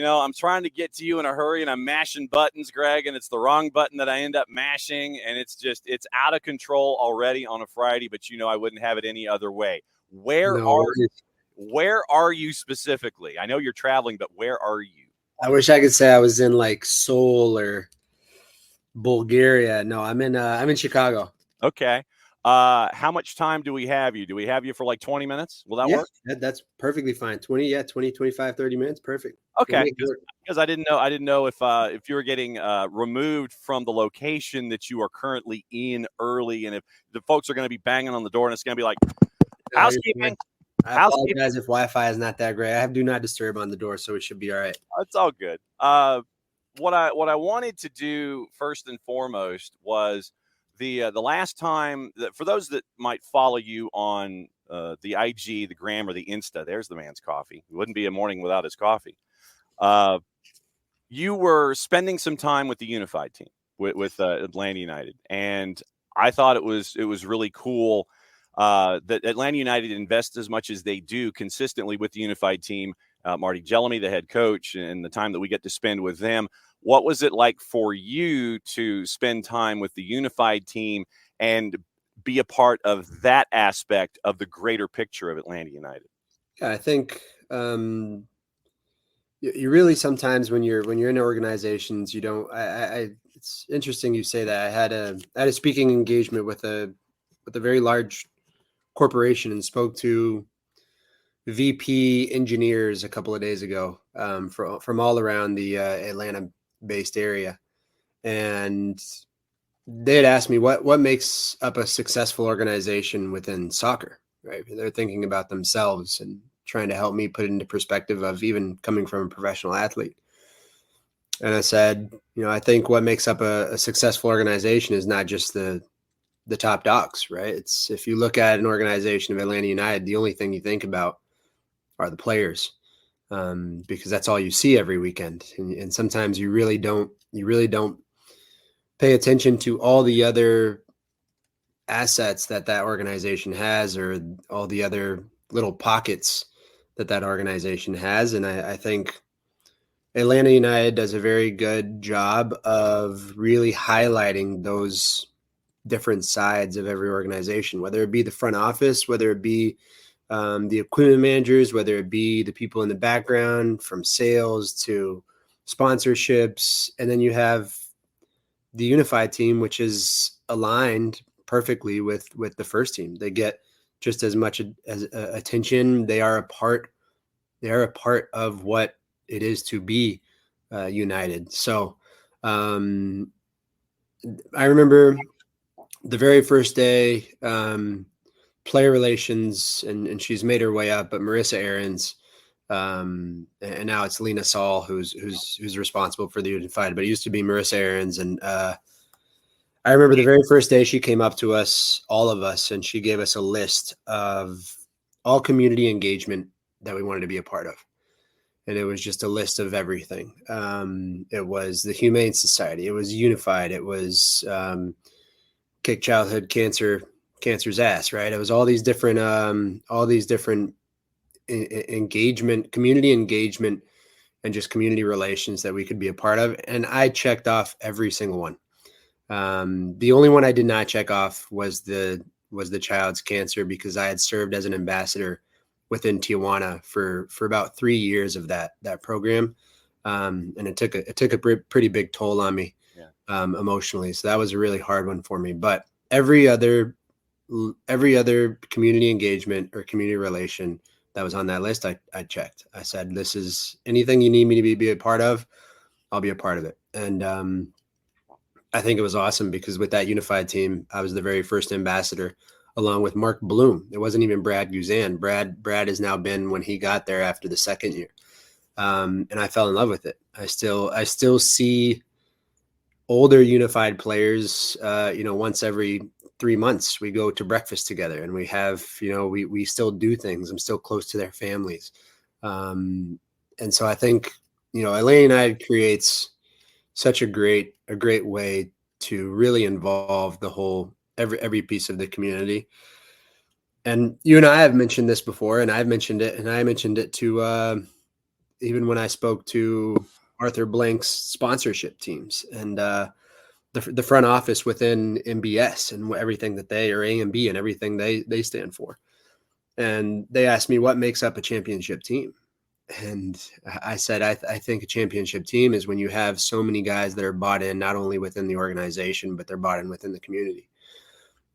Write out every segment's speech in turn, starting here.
I'm trying to get to you in a hurry and I'm mashing buttons, Greg, and it's the wrong button that I end up mashing. And it's out of control already on a Friday, but I wouldn't have it any other way. Where are you specifically? I know you're traveling, but where are you? I wish I could say I was in like Seoul or Bulgaria. No, I'm in Chicago. Okay. How much time do we have you? Do we have you for like 20 minutes? Will that work? That's perfectly fine. 20, 25, 30 minutes. Perfect. Okay. Because I didn't know if you were getting removed from the location that you are currently in early, and if the folks are going to be banging on the door and it's going to be like housekeeping. I apologize if Wi-Fi is not that great. I have do not disturb on the door, so it should be all right. It's all good. What I wanted to do first and foremost was the last time that, for those that might follow you on the IG, the Gram, or the Insta, there's the man's coffee. It wouldn't be a morning without his coffee. You were spending some time with the Unified team with Atlanta United, and I thought it was really cool that Atlanta United invests as much as they do consistently with the Unified team. Marty Jellamy, the head coach, and the time that we get to spend with them. What was it like for you to spend time with the Unified team and be a part of that aspect of the greater picture of Atlanta United? Yeah, I think you really sometimes when you're in organizations, you don't. It's interesting you say that. I had a speaking engagement with a very large corporation and spoke to VP engineers a couple of days ago from all around the Atlanta-based area, and they had asked me what makes up a successful organization within soccer. Right, they're thinking about themselves and trying to help me put it into perspective of even coming from a professional athlete. And I said, I think what makes up a successful organization is not just the top dogs, right? It's if you look at an organization of Atlanta United, the only thing you think about are the players, because that's all you see every weekend. And sometimes you really don't pay attention to all the other assets that organization has, or all the other little pockets that organization has. And I think Atlanta United does a very good job of really highlighting those different sides of every organization, whether it be the front office, whether it be the equipment managers, whether it be the people in the background from sales to sponsorships. And then you have the Unified team, which is aligned perfectly with the first team. They get just as much as attention. They are a part of what it is to be United. So I remember the very first day, player relations, and she's made her way up, but Marissa Aarons, and now it's Lena Saul who's responsible for the Unified, but it used to be Marissa Aarons. And I remember the very first day she came up to us, all of us, and she gave us a list of all community engagement that we wanted to be a part of. And it was just a list of everything. It was the Humane Society. It was Unified. It was Kick Childhood Cancer's Ass, right? It was all these different engagement, community engagement, and just community relations that we could be a part of. And I checked off every single one. The only one I did not check off was the child's cancer, because I had served as an ambassador within Tijuana for about 3 years of that program. And it took a pretty big toll on me, emotionally. So that was a really hard one for me, but every other community engagement or community relation that was on that list, I checked. I said, this is anything you need me to be a part of, I'll be a part of it. And I think it was awesome, because with that Unified team, I was the very first ambassador, along with Mark Bloom. It wasn't even Brad Guzan. Brad has now been, when he got there after the second year. And I fell in love with it. I still see older Unified players, once every 3 months we go to breakfast together, and we have, we still do things. I'm still close to their families. And so I think, Atlanta United creates such a great way to really involve the whole, every piece of the community. And you and I have mentioned this before, and I've mentioned it, and I mentioned it to even when I spoke to Arthur Blank's sponsorship teams and the front office within MBS and everything that they or AMB and everything they stand for. And they asked me what makes up a championship team. And I said, I think a championship team is when you have so many guys that are bought in, not only within the organization, but they're bought in within the community.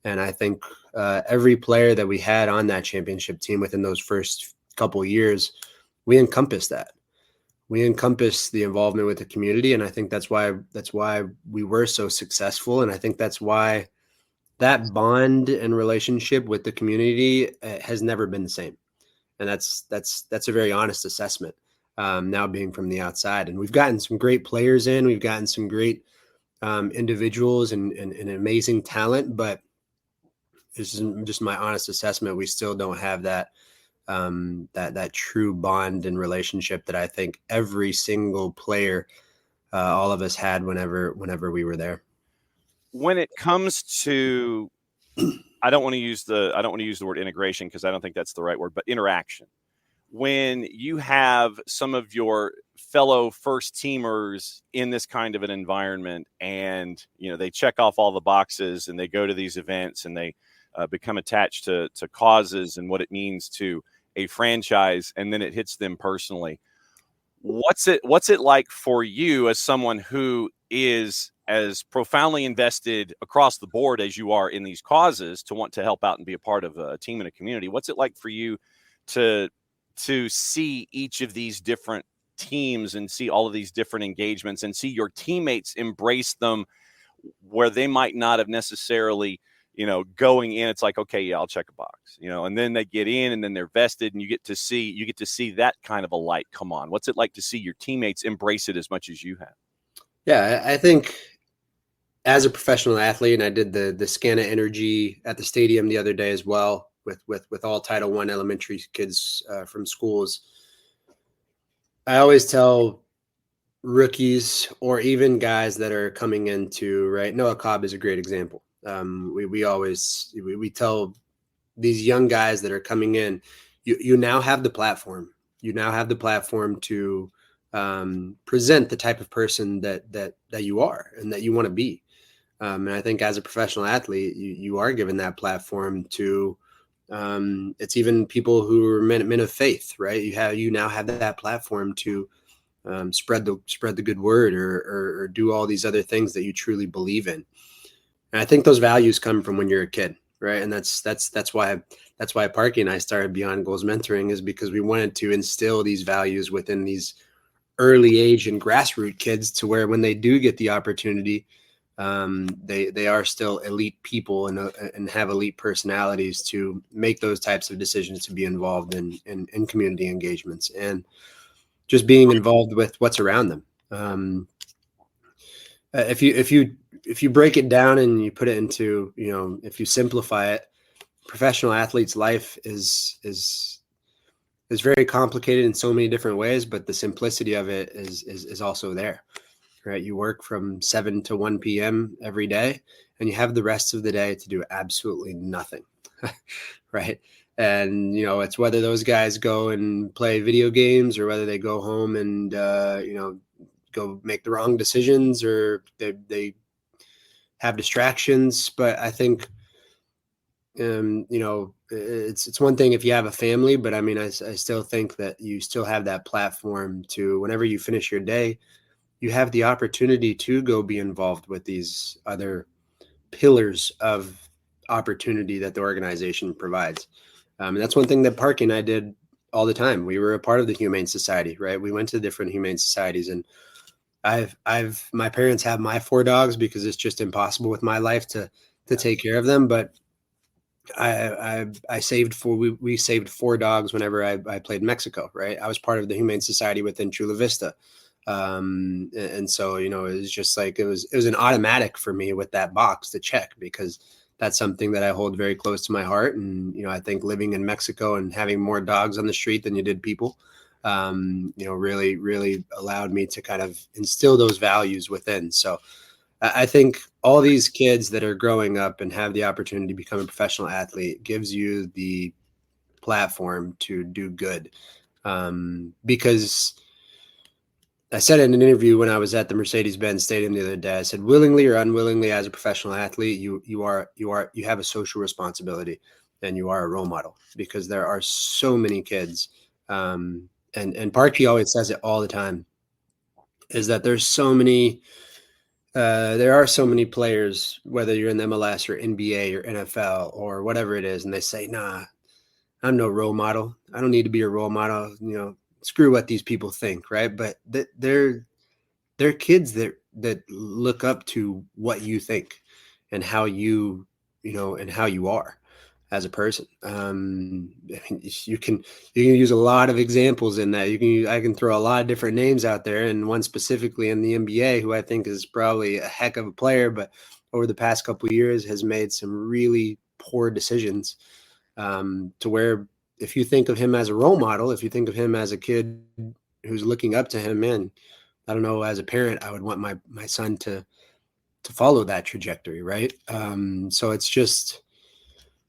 And I think every player that we had on that championship team within those first couple of years, we encompassed that. We encompass the involvement with the community, and I think that's why we were so successful. And I think that's why that bond and relationship with the community has never been the same. And that's a very honest assessment. Now being from the outside, and we've gotten some great players in, we've gotten some great individuals and amazing talent, but this is just my honest assessment. We still don't have that that true bond and relationship that I think every single player, all of us had whenever we were there. When it comes to, I don't want to use the word integration because I don't think that's the right word, but interaction. When you have some of your fellow first teamers in this kind of an environment, and they check off all the boxes and they go to these events and they become attached to causes and what it means to a franchise, and then it hits them personally. What's it like for you as someone who is as profoundly invested across the board as you are in these causes to want to help out and be a part of a team and a community? What's it like for you to see each of these different teams and see all of these different engagements and see your teammates embrace them where they might not have necessarily, going in, it's like, okay, yeah, I'll check a box, and then they get in and then they're vested and you get to see that kind of a light come on. What's it like to see your teammates embrace it as much as you have? Yeah, I think as a professional athlete, and I did the Scana Energy at the stadium the other day as well with all Title I elementary kids from schools. I always tell rookies or even guys that are coming into, right, Noah Cobb is a great example. We tell these young guys that are coming in, you now have the platform. You now have the platform to present the type of person that you are and that you want to be. And I think as a professional athlete, you are given that platform to. It's even people who are men of faith, right? You now have that platform to spread the good word or do all these other things that you truly believe in. And I think those values come from when you're a kid, right? And that's why Parky and I started Beyond Goals Mentoring, is because we wanted to instill these values within these early age and grassroots kids to where when they do get the opportunity, they are still elite people and have elite personalities to make those types of decisions, to be involved in community engagements and just being involved with what's around them. If you break it down and you put it into, if you simplify it, professional athlete's life is very complicated in so many different ways, but the simplicity of it is also there. Right, you work from 7 to 1 p.m. every day, and you have the rest of the day to do absolutely nothing. Right, and it's whether those guys go and play video games or whether they go home and go make the wrong decisions or they have distractions. But I think it's one thing if you have a family, but I mean, I still think that you still have that platform to, whenever you finish your day, you have the opportunity to go be involved with these other pillars of opportunity that the organization provides. And that's one thing that Parky and I did all the time. We were a part of the Humane Society, right? We went to different Humane Societies, and my parents have my 4 dogs because it's just impossible with my life to take care of them. But I saved we saved 4 dogs whenever I played in Mexico, right? I was part of the Humane Society within Chula Vista. And so, it was just like, it was an automatic for me with that box to check, because that's something that I hold very close to my heart. And, I think living in Mexico and having more dogs on the street than you did people, really, really allowed me to kind of instill those values within. So I think all these kids that are growing up and have the opportunity to become a professional athlete gives you the platform to do good. Because I said in an interview when I was at the Mercedes-Benz Stadium the other day, I said, willingly or unwillingly, as a professional athlete, you have a social responsibility, and you are a role model, because there are so many kids. And Parkey always says it all the time, is that there are so many players, whether you're in the MLS or NBA or NFL or whatever it is, and they say, nah, I'm no role model. I don't need to be a role model. Screw what these people think, right? But they're kids that look up to what you think, and how and how you are as a person. I mean, you can use a lot of examples in that. I can throw a lot of different names out there, and one specifically in the NBA who I think is probably a heck of a player, but over the past couple of years has made some really poor decisions, to where, if you think of him as a role model, if you think of him as a kid who's looking up to him, man, I don't know, as a parent, I would want my son to follow that trajectory, right? So it's just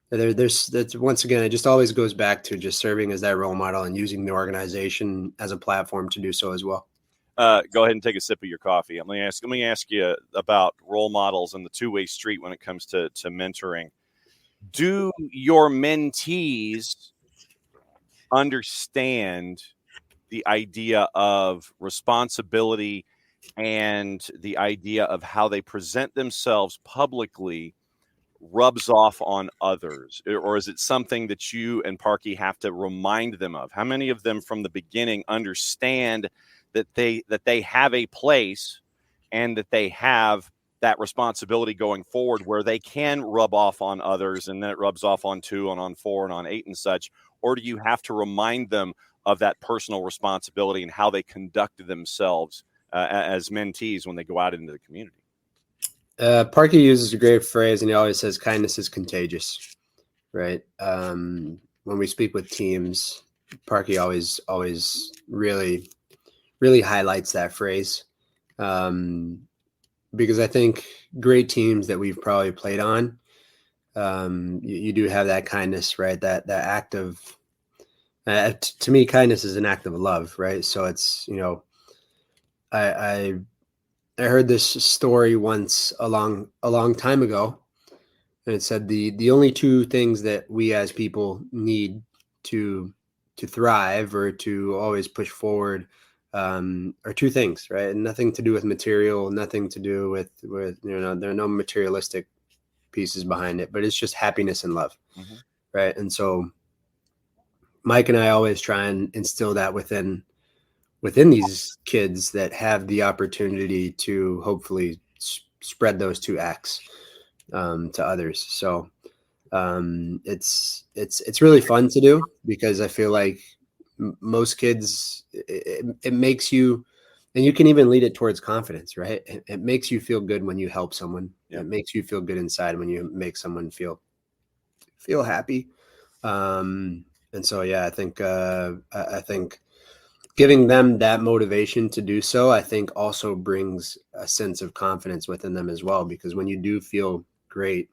there's that's once again, it just always goes back to just serving as that role model and using the organization as a platform to do so as well. Go ahead and take a sip of your coffee. Let me ask you about role models and the two-way street when it comes to mentoring. Do your mentees understand the idea of responsibility and the idea of how they present themselves publicly rubs off on others? Or is it something that you and Parky have to remind them of? How many of them from the beginning understand that they have a place and that they have that responsibility going forward, where they can rub off on others, and then it rubs off on 2 and on 4 and on 8 and such? Or do you have to remind them of that personal responsibility and how they conduct themselves as mentees when they go out into the community? Parky uses a great phrase, and he always says kindness is contagious, right? When we speak with teams, Parky always really highlights that phrase, because I think great teams that we've probably played on, you do have that kindness, right? That act of, to me, kindness is an act of love, right? So it's, I heard this story once a long time ago, and it said the only two things that we as people need to thrive, or to always push forward, are two things, right? And nothing to do with material, nothing to do with there are no materialistic pieces behind it, but it's just happiness and love, Mm-hmm. right? And so Mike and I always try and instill that within these kids that have the opportunity to hopefully spread those two acts, to others. So it's really fun to do, because I feel like most kids, it makes you, and you can even lead it towards confidence, right? It makes you feel good when you help someone. Yeah. It makes you feel good inside when you make someone feel happy. And so, yeah, I think giving them that motivation to do so, I think also brings a sense of confidence within them as well, because when you do feel great,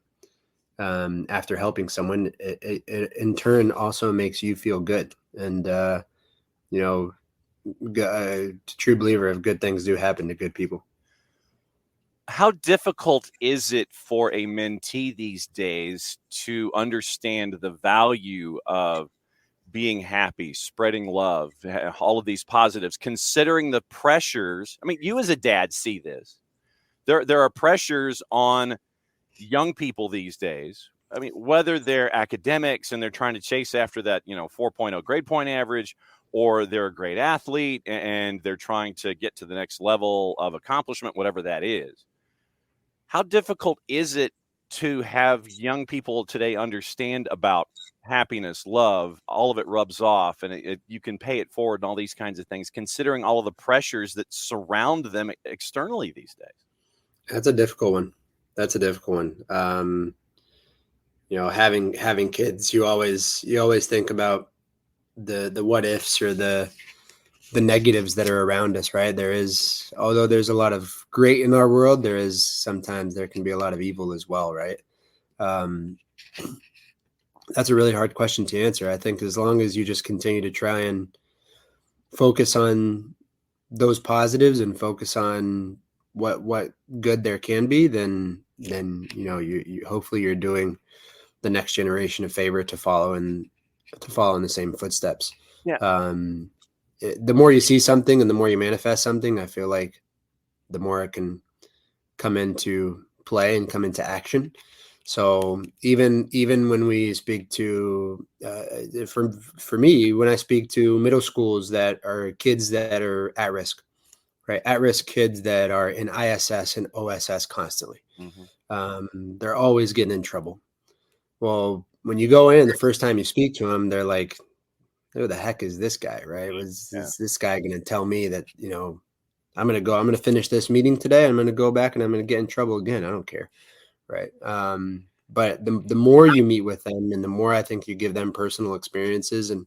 after helping someone, it in turn also makes you feel good. And, true believer of good things do happen to good people. How difficult is it for a mentee these days to understand the value of being happy, spreading love, all of these positives, considering the pressures? I mean, you as a dad see this. There are pressures on young people these days. I mean, whether they're academics and they're trying to chase after that, 4.0 grade point average, or they're a great athlete and they're trying to get to the next level of accomplishment, whatever that is. How difficult is it to have young people today understand about happiness, love, all of it rubs off, and you can pay it forward and all these kinds of things, considering all of the pressures that surround them externally these days? That's a difficult one. Having kids, you always think about the what ifs, or the negatives that are around us, right? Although there's a lot of great in our world, there can be a lot of evil as well, right? That's a really hard question to answer. I think as long as you just continue to try and focus on those positives and focus on what good there can be, then you hopefully you're doing the next generation a favor to follow in the same footsteps. Yeah. Um, the more you see something and the more you manifest something, I feel like the more it can come into play and come into action. So even when we speak to for me, when I speak to middle schools that are kids that are at risk, right, at risk kids that are in ISS and OSS constantly, Mm-hmm. they're always getting in trouble. Well, when you go in the first time you speak to them, they're like, "Who the heck is this guy?" Right? Was Yeah. is this guy going to tell me that I'm going to finish this meeting today? I'm going to go back and I'm going to get in trouble again. I don't care. Right. But the more you meet with them and the more I think you give them personal experiences and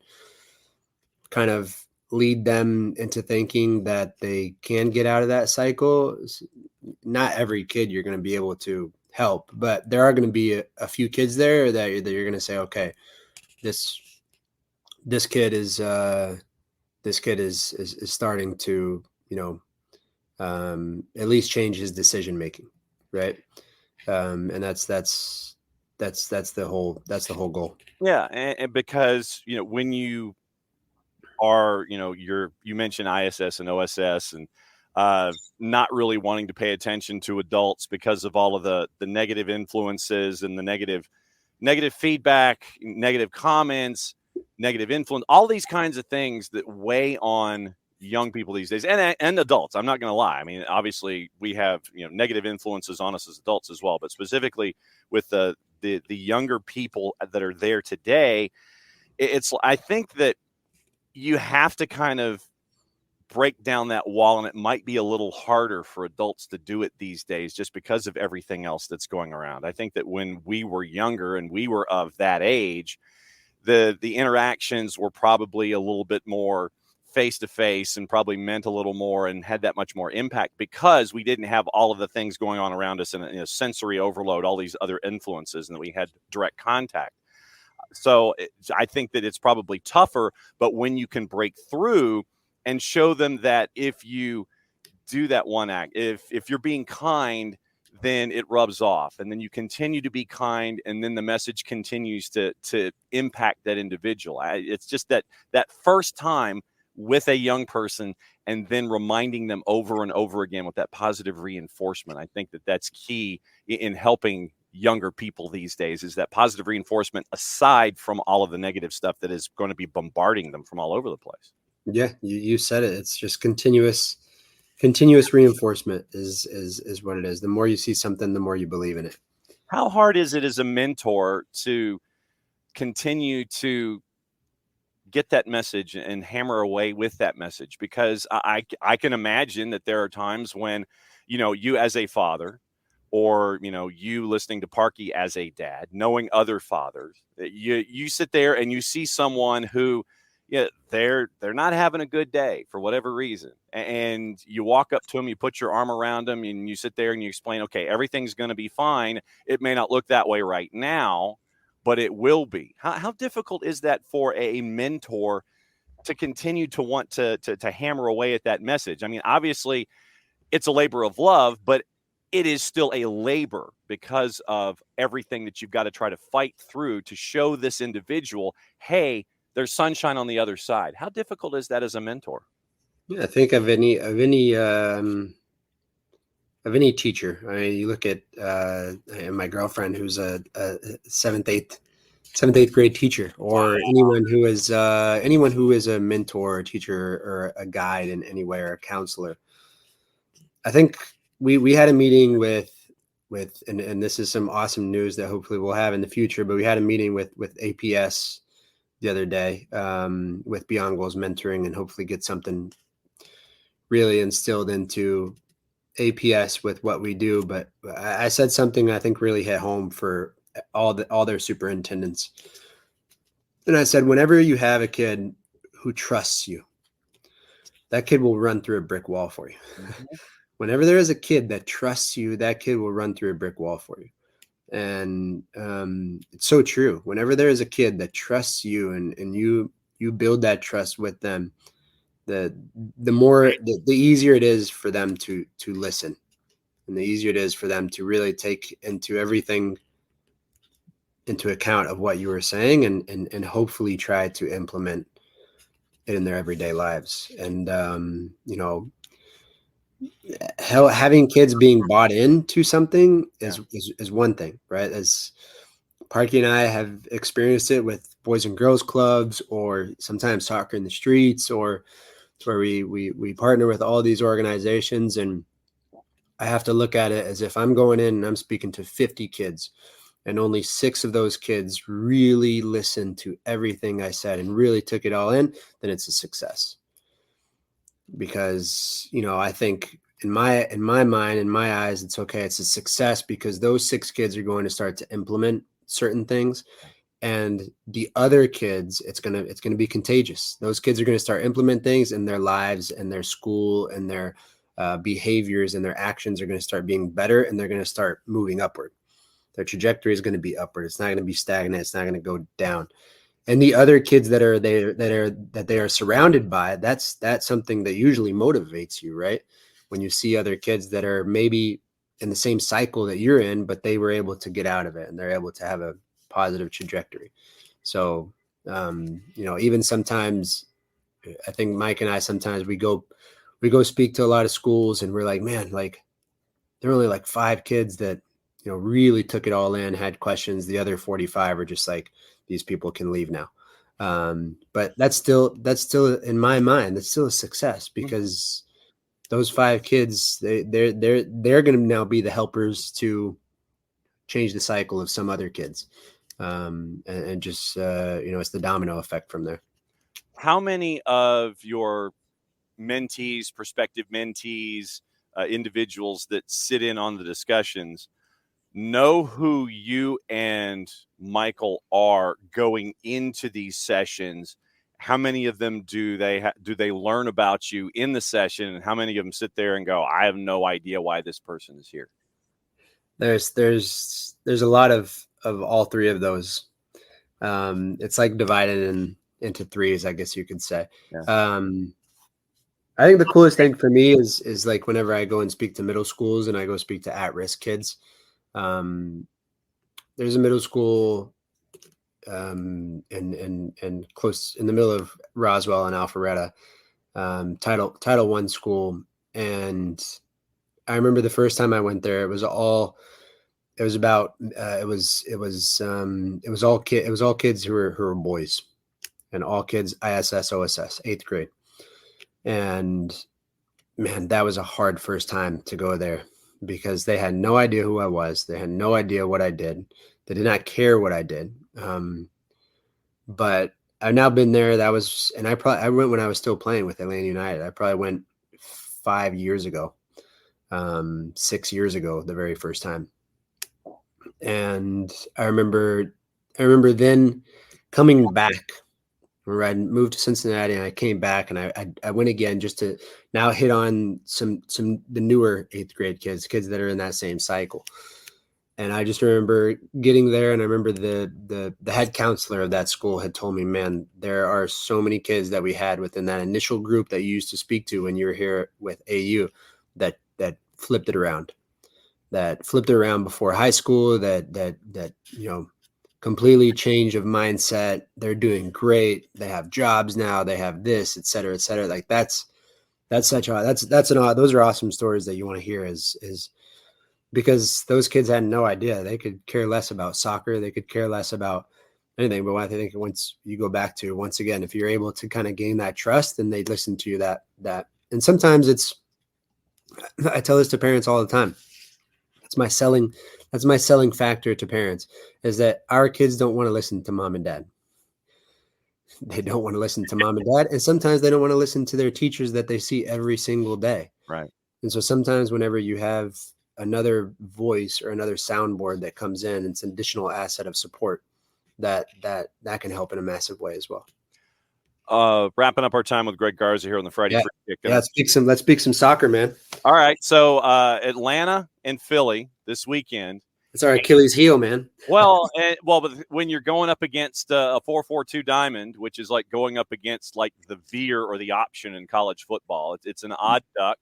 kind of lead them into thinking that they can get out of that cycle. Not every kid you're going to be able to help, but there are going to be a few kids there that you're going to say, okay, this this kid is is starting to at least change his decision making, right? And that's the whole goal. Yeah, and because when you are you mentioned ISS and OSS and not really wanting to pay attention to adults because of all of the negative influences and the negative feedback, negative comments, negative influence, all these kinds of things that weigh on young people these days and adults. I'm not going to lie. I mean, obviously we have negative influences on us as adults as well, but specifically with the younger people that are there today, it's I think that you have to kind of break down that wall, and it might be a little harder for adults to do it these days just because of everything else that's going around. I think that when we were younger and we were of that age, the interactions were probably a little bit more face to face and probably meant a little more and had that much more impact because we didn't have all of the things going on around us and sensory overload, all these other influences, and that we had direct contact. So I think that it's probably tougher, but when you can break through and show them that if you do that one act, if you're being kind, then it rubs off, and then you continue to be kind, and then the message continues to impact that individual. It's just that first time with a young person, and then reminding them over and over again with that positive reinforcement. I think that that's key in helping younger people these days, is that positive reinforcement aside from all of the negative stuff that is going to be bombarding them from all over the place. Yeah, you said it. It's just continuous reinforcement is what it is. The more you see something, the more you believe in it. How hard is it as a mentor to continue to get that message and hammer away with that message? Because I can imagine that there are times when, you as a father, or you listening to Parky as a dad, knowing other fathers, you sit there and you see someone who, they're not having a good day for whatever reason, and you walk up to them, you put your arm around them, and you sit there and you explain, okay, everything's going to be fine. It may not look that way right now, but it will be. How difficult is that for a mentor to continue to want to hammer away at that message? I mean, obviously it's a labor of love, but it is still a labor because of everything that you've got to try to fight through to show this individual, hey, there's sunshine on the other side. How difficult is that as a mentor? Yeah, I think of any teacher. I mean, you look at my girlfriend, who's a seventh, eighth grade teacher, or anyone who is a mentor, or a teacher, or a guide in any way, or a counselor. I think we had a meeting with and this is some awesome news that hopefully we'll have in the future. But we had a meeting with APS the other day, with Beyond Goals Mentoring, and hopefully get something really instilled into APS with what we do. But I said something I think really hit home for all their superintendents. And I said, whenever you have a kid who trusts you, that kid will run through a brick wall for you. Mm-hmm. Whenever there is a kid that trusts you, that kid will run through a brick wall for you. And it's so true. Whenever there is a kid that trusts you, and you build that trust with them, the easier it is for them to listen, and the easier it is for them to really take into everything into account of what you were saying, and hopefully try to implement it in their everyday lives. And having kids being bought into something is one thing, right? As Parky and I have experienced it with boys and girls clubs, or sometimes soccer in the streets, or where we partner with all these organizations. And I have to look at it as if I'm going in and I'm speaking to 50 kids, and only 6 of those kids really listened to everything I said and really took it all in, then it's a success. Because, I think in my mind, in my eyes, it's okay. It's a success because those 6 kids are going to start to implement certain things, and the other kids, it's going to be contagious. Those kids are going to start implement things in their lives and their school, and their behaviors and their actions are going to start being better, and they're going to start moving upward. Their trajectory is going to be upward. It's not going to be stagnant. It's not going to go down. And the other kids that they are surrounded by, that's something that usually motivates you, right? When you see other kids that are maybe in the same cycle that you're in, but they were able to get out of it and they're able to have a positive trajectory. So, even sometimes, I think Mike and I, sometimes we go speak to a lot of schools, and we're like, man, like, there are only like 5 kids that, really took it all in, had questions. The other 45 are just like, these people can leave now. But that's still in my mind, that's still a success, because those 5 kids, they're going to now be the helpers to change the cycle of some other kids. And just, it's the domino effect from there. How many of your mentees, prospective mentees, individuals that sit in on the discussions know who you and Michael are going into these sessions? How many of them do they learn about you in the session, and how many of them sit there and go, I have no idea why this person is here? There's a lot of all 3 of those. It's like divided into 3s, I guess you could say. Yeah. I think the coolest thing for me is like whenever I go and speak to middle schools and I go speak to at-risk kids. There's a middle school in close in the middle of Roswell and Alpharetta, Title I school. And I remember the first time I went there, it was all kids who were boys, and all kids ISS, OSS, 8th grade. And man, that was a hard first time to go there, because they had no idea who I was. They had no idea what I did. They did not care what I did. But I've now been there. I went when I was still playing with Atlanta United. I probably went 5 years ago, 6 years ago, the very first time. And I remember then coming back, where I moved to Cincinnati, and I came back, and I went again just to now hit on some the newer 8th grade kids that are in that same cycle. And I just remember getting there, and I remember the head counselor of that school had told me, man, there are so many kids that we had within that initial group that you used to speak to when you were here with AU that flipped it around. That flipped it around before high school, that completely change of mindset. They're doing great. They have jobs now. They have this, et cetera, et cetera. Like those are awesome stories that you want to hear, is because those kids had no idea. They could care less about soccer. They could care less about anything. But I think once you go back to, once again, if you're able to kind of gain that trust, then they listen to you that. And sometimes I tell this to parents all the time. That's my selling factor to parents, is that our kids don't want to listen to mom and dad. They don't want to listen to mom and dad. And sometimes they don't want to listen to their teachers that they see every single day. Right. And so sometimes whenever you have another voice or another soundboard that comes in, it's an additional asset of support that can help in a massive way as well. Wrapping up our time with Greg Garza here on the Friday Free Kick. Yeah, let's speak some soccer, man. All right. So Atlanta and Philly this weekend. It's our Achilles heel, man. But when you're going up against a 4-4-2 diamond, which is like going up against like the veer or the option in college football, it's an odd duck,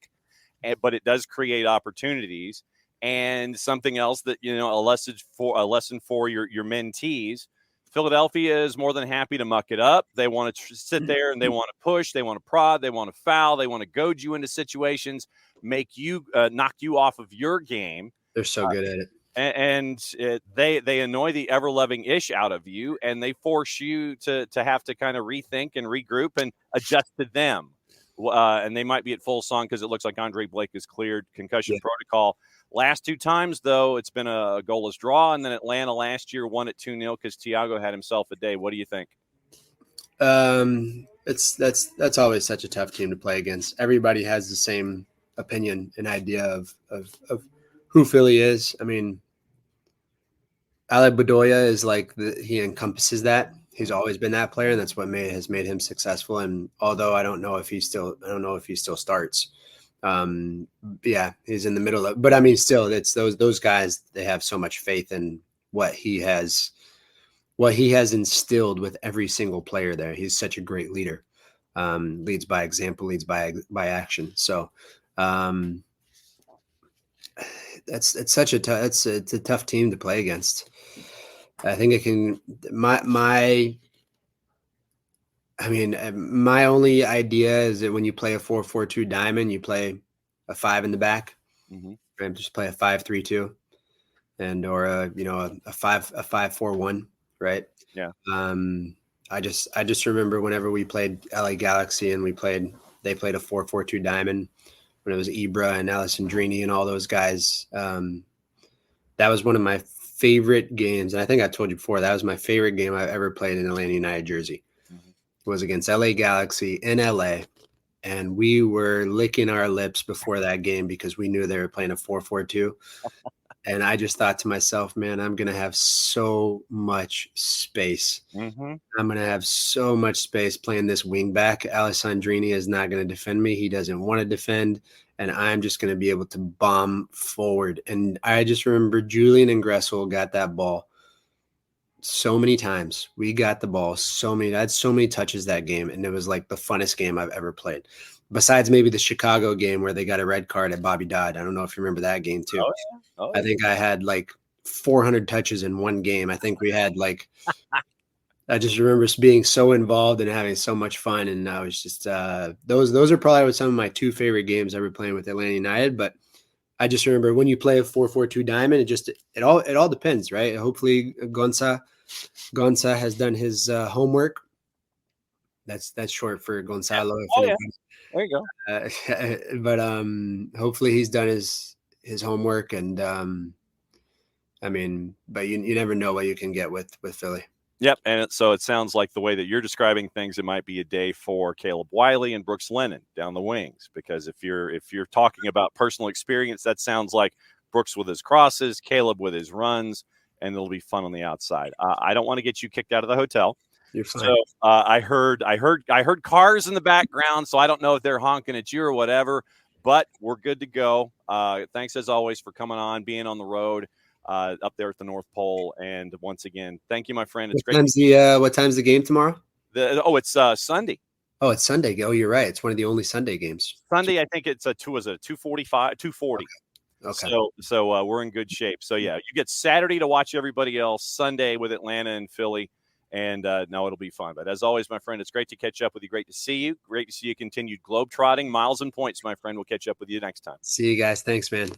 but it does create opportunities. And something else that, a lesson for your mentees. Philadelphia is more than happy to muck it up. They want to sit there and they want to push, they want to prod, they want to foul, they want to goad you into situations, make you knock you off of your game. They're so good at it. And they annoy the ever-loving ish out of you, and they force you to have to kind of rethink and regroup and adjust to them. And they might be at full song because it looks like Andre Blake is cleared concussion protocol. Last two times, though, it's been a goalless draw, and then Atlanta last year won it 2-0 because Thiago had himself a day. What do you think? That's always such a tough team to play against. Everybody has the same opinion and idea of who Philly is. I mean, Ale Bedoya is like he encompasses that. He's always been that player, and that's what has made him successful. And although I don't know if he still starts. He's in the middle of. But I mean, still, it's those guys. They have so much faith in what he has instilled with every single player there. He's such a great leader. Leads by example, leads by action. So. It's a tough team to play against. I think it can. My only idea is that when you play a 4-4-2 diamond, you play a 5 in the back, and just play a 5-3-2, and or a 5-4-1, right? Yeah. I just remember whenever we played LA Galaxy and they played a 4-4-2 diamond. When it was Ibra and Alessandrini and all those guys, that was one of my favorite games. And I think I told you before, that was my favorite game I've ever played in Atlanta United jersey. It was against LA Galaxy in LA. And we were licking our lips before that game because we knew they were playing a 4-4-2. And I just thought to myself, man, I'm going to have so much space. I'm going to have so much space playing this wing back. Alessandrini is not going to defend me. He doesn't want to defend. And I'm just going to be able to bomb forward. And I just remember Julian and Gressel got that ball so many times. We got the ball I had so many touches that game. And it was like the funnest game I've ever played. Besides maybe the Chicago game where they got a red card at Bobby Dodd. I don't know if you remember that game too. I think I had like 400 touches in one game. I think we had I just remember being so involved and having so much fun. And I was just those are probably some of my two favorite games ever playing with Atlanta United. But I just remember when you play a 4-4-2 diamond, it all depends, right? Hopefully Gonza has done his homework. That's short for Gonzalo. There you go. But hopefully he's done his homework, and but you never know what you can get with Philly. Yep, and so it sounds like the way that you're describing things, it might be a day for Caleb Wiley and Brooks Lennon down the wings. Because if you're talking about personal experience, that sounds like Brooks with his crosses, Caleb with his runs, and it'll be fun on the outside. I don't want to get you kicked out of the hotel. You're fine. So I heard cars in the background, so I don't know if they're honking at you or whatever, but we're good to go. Thanks as always for coming on, being on the road up there at the North Pole, and once again, thank you, my friend. It's great. What time's the game tomorrow? It's Sunday. Oh, it's Sunday. Oh, you're right. It's one of the only Sunday games. Sunday, I think it's 2:40. Okay. So we're in good shape. So yeah, you get Saturday to watch everybody else. Sunday with Atlanta and Philly. And no, it'll be fun. But as always, my friend, it's great to catch up with you. Great to see you. Great to see you continued globetrotting, miles and points, my friend. We'll catch up with you next time. See you guys. Thanks, man.